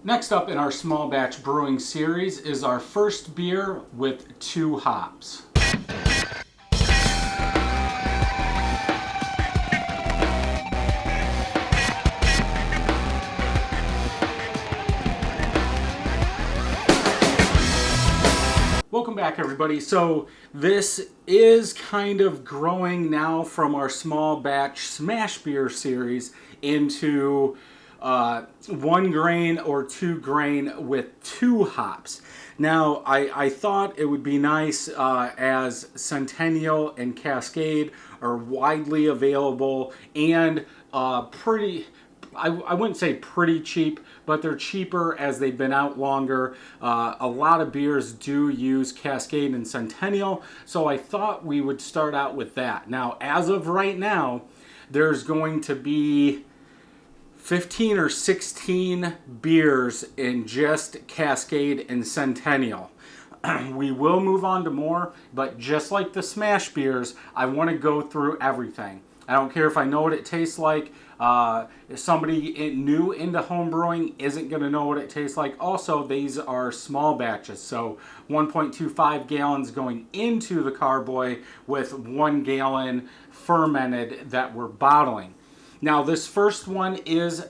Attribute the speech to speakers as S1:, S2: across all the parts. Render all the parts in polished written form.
S1: Next up in our small batch brewing series is our first beer with 2 hops. Welcome back, everybody. So this is kind of growing now from our small batch smash beer series into 1 grain or 2 grain with 2 hops. Now, I thought it would be nice as Centennial and Cascade are widely available and pretty... I wouldn't say pretty cheap, but they're cheaper as they've been out longer. A lot of beers do use Cascade and Centennial, so I thought we would start out with that. Now, as of right now, there's going to be 15 or 16 beers in just Cascade and Centennial. We will move on to more, but just like the smash beers, I want to go through everything. I don't care if I know what it tastes like. If somebody new into home brewing isn't going to know what it tastes like. Also, these are small batches, so 1.25 gallons going into the carboy with 1 gallon fermented that we're bottling. Now, this first one is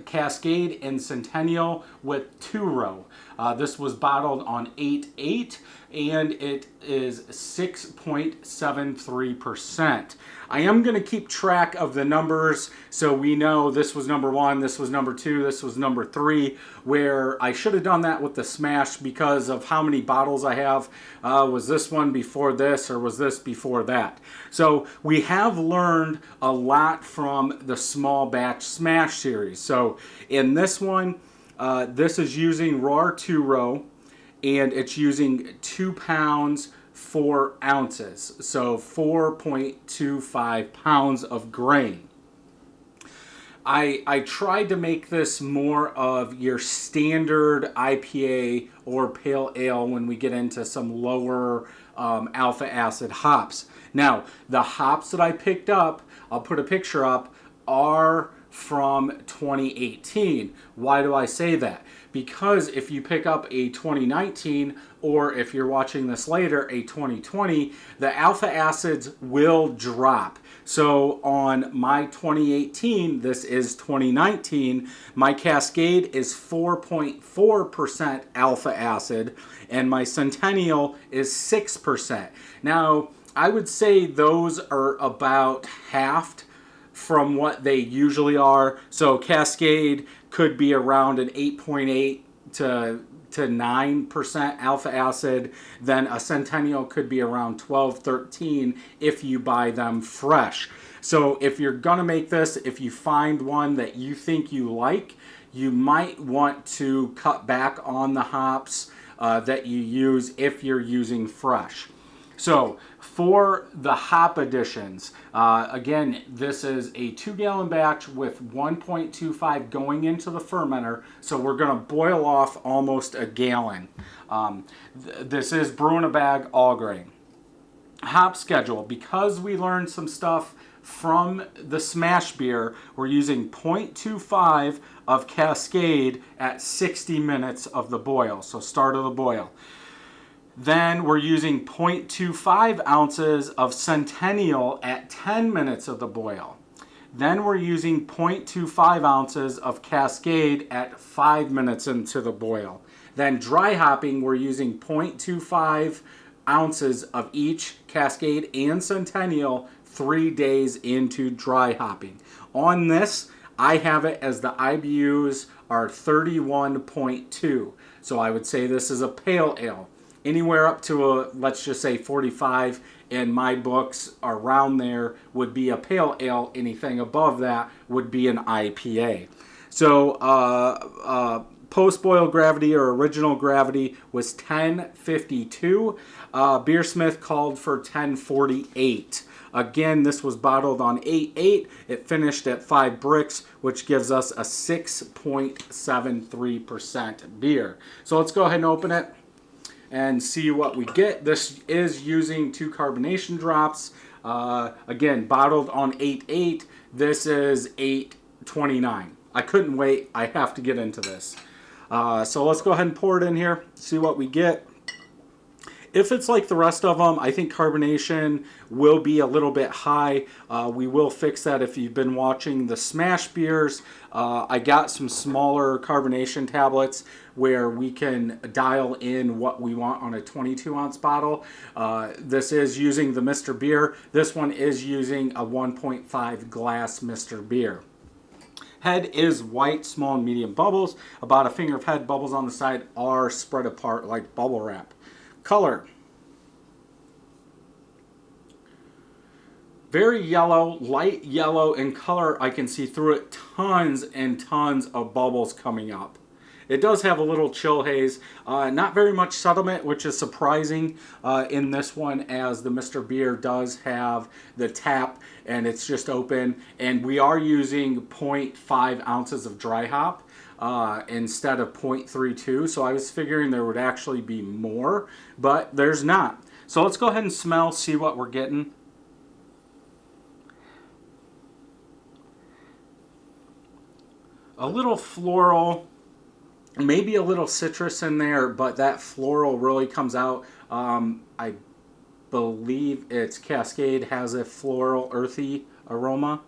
S1: Cascade and Centennial with 2-row. This was bottled on 8.8 and it is 6.73%. I am going to keep track of the numbers so we know this was number 1, this was number 2, this was number 3, where I should have done that with the smash because of how many bottles I have. Was this one before this or was this before that? So we have learned a lot from the small batch smash series. So in this one, this is using Roar 2-row and it's using 2 pounds 4 ounces, so 4.25 pounds of grain. I tried to make this more of your standard IPA or pale ale when we get into some lower alpha acid hops. Now, the hops that I picked up, I'll put a picture up, are from 2018. Why do I say that? Because if you pick up a 2019 or if you're watching this later, a 2020, the alpha acids will drop. So on my 2018, this is 2019, my Cascade is 4.4% alpha acid and my Centennial is 6%. Now, I would say those are about halved from what they usually are. So Cascade could be around an 8.8 to 9% alpha acid. Then a Centennial could be around 12, 13 if you buy them fresh. So if you're gonna make this, if you find one that you think you like, you might want to cut back on the hops that you use if you're using fresh. So for the hop additions, again, this is a 2-gallon batch with 1.25 going into the fermenter. So we're going to boil off almost a gallon. This is brew in a bag, all grain. Hop schedule, because we learned some stuff from the smash beer, we're using 0.25 of Cascade at 60 minutes of the boil. So start of the boil. Then we're using 0.25 ounces of Centennial at 10 minutes of the boil. Then we're using 0.25 ounces of Cascade at 5 minutes into the boil. Then dry hopping, we're using 0.25 ounces of each Cascade and Centennial 3 days into dry hopping. On this, I have it as the IBUs are 31.2. So I would say this is a pale ale. Anywhere up to a, let's just say 45 in my books around there would be a pale ale. Anything above that would be an IPA. So post-boil gravity or original gravity was 1052. Beersmith called for 1048. Again, this was bottled on 8.8. It finished at 5 bricks, which gives us a 6.73% beer. So let's go ahead and open it and see what we get. This is using 2 carbonation drops. Again, bottled on 8.8. This is 8.29. I couldn't wait. I have to get into this. So let's go ahead and pour it in here, see what we get. If it's like the rest of them, I think carbonation will be a little bit high. We will fix that if you've been watching the Smash beers. I got some smaller carbonation tablets where we can dial in what we want on a 22-ounce bottle. This is using the Mr. Beer. This one is using a 1.5 glass Mr. Beer. Head is white, small and medium bubbles. About a finger of head. Bubbles on the side are spread apart like bubble wrap. Color. Very yellow, light yellow in color. I can see through it tons and tons of bubbles coming up. It does have a little chill haze. Not very much settlement, which is surprising in this one, as the Mr. Beer does have the tap and it's just open. And we are using 0.5 ounces of dry hop instead of 0.32. So I was figuring there would actually be more, but there's not. So let's go ahead and smell, see what we're getting. A little floral, maybe a little citrus in there, but that floral really comes out. I believe it's Cascade has a floral, earthy aroma.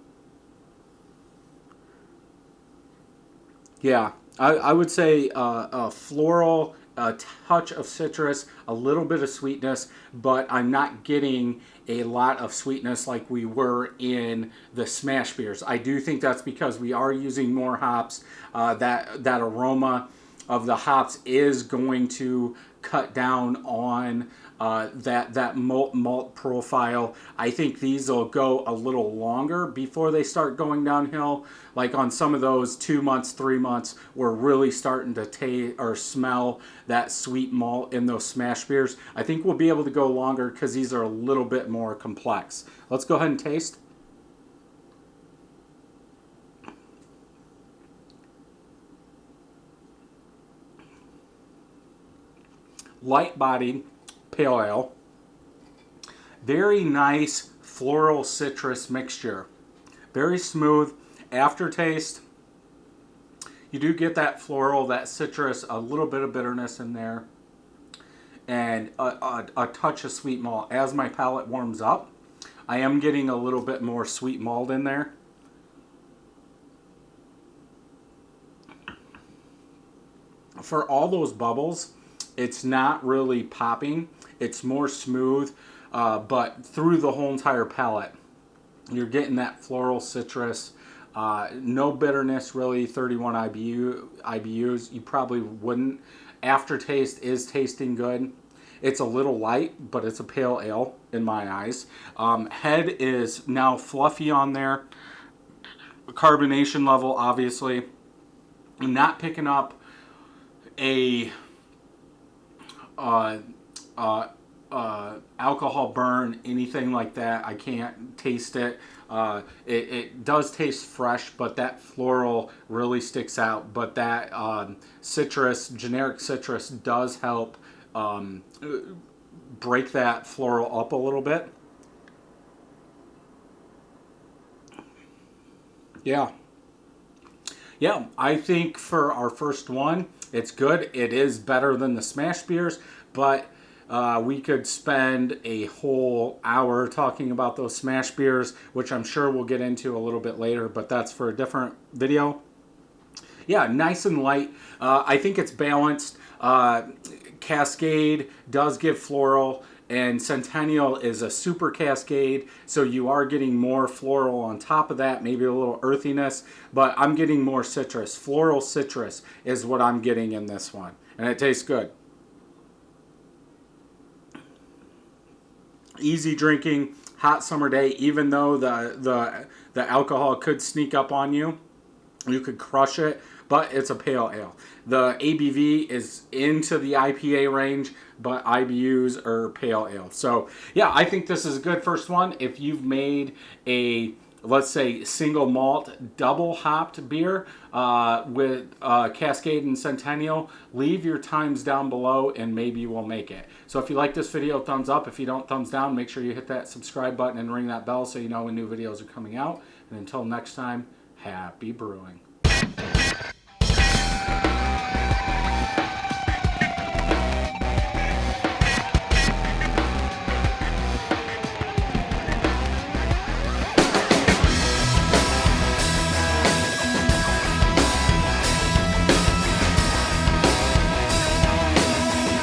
S1: Yeah, I would say a floral, a touch of citrus, a little bit of sweetness, but I'm not getting a lot of sweetness like we were in the Smash beers. I do think that's because we are using more hops. That aroma of the hops is going to cut down on that malt profile. I think these will go a little longer before they start going downhill. Like on some of those 2 months, 3 months, we're really starting to taste or smell that sweet malt in those Smash beers. I think we'll be able to go longer because these are a little bit more complex. Let's go ahead and taste. Light-bodied pale ale. Very nice floral citrus mixture. Very smooth. Aftertaste, you do get that floral, that citrus, a little bit of bitterness in there, and a touch of sweet malt. As my palate warms up, I am getting a little bit more sweet malt in there. For all those bubbles, it's not really popping. It's more smooth, but through the whole entire palate, you're getting that floral citrus. No bitterness really, 31 IBUs. You probably wouldn't. Aftertaste is tasting good. It's a little light, but it's a pale ale in my eyes. Head is now fluffy on there. Carbonation level, obviously. I'm not picking up a alcohol burn, anything like that. I can't taste it. It does taste fresh, but that floral really sticks out. But that citrus, generic citrus, does help break that floral up a little bit. Yeah. Yeah, I think for our first one, it's good. It is better than the Smash beers, but we could spend a whole hour talking about those Smash beers, which I'm sure we'll get into a little bit later, but that's for a different video. Yeah, nice and light. I think it's balanced. Cascade does give floral, and Centennial is a super Cascade, so you are getting more floral on top of that, maybe a little earthiness, but I'm getting more citrus. Floral citrus is what I'm getting in this one, and it tastes good. Easy drinking, hot summer day. Even though the alcohol could sneak up on you, you could crush it, but it's a pale ale. The ABV is into the IPA range, but IBUs are pale ale. So yeah, I think this is a good first one. If you've made a, let's say, single malt double hopped beer with Cascade and Centennial, leave your times down below and maybe we'll make it. So if you like this video, thumbs up. If you don't, thumbs down. Make sure you hit that subscribe button and ring that bell so you know when new videos are coming out. And until next time, happy brewing.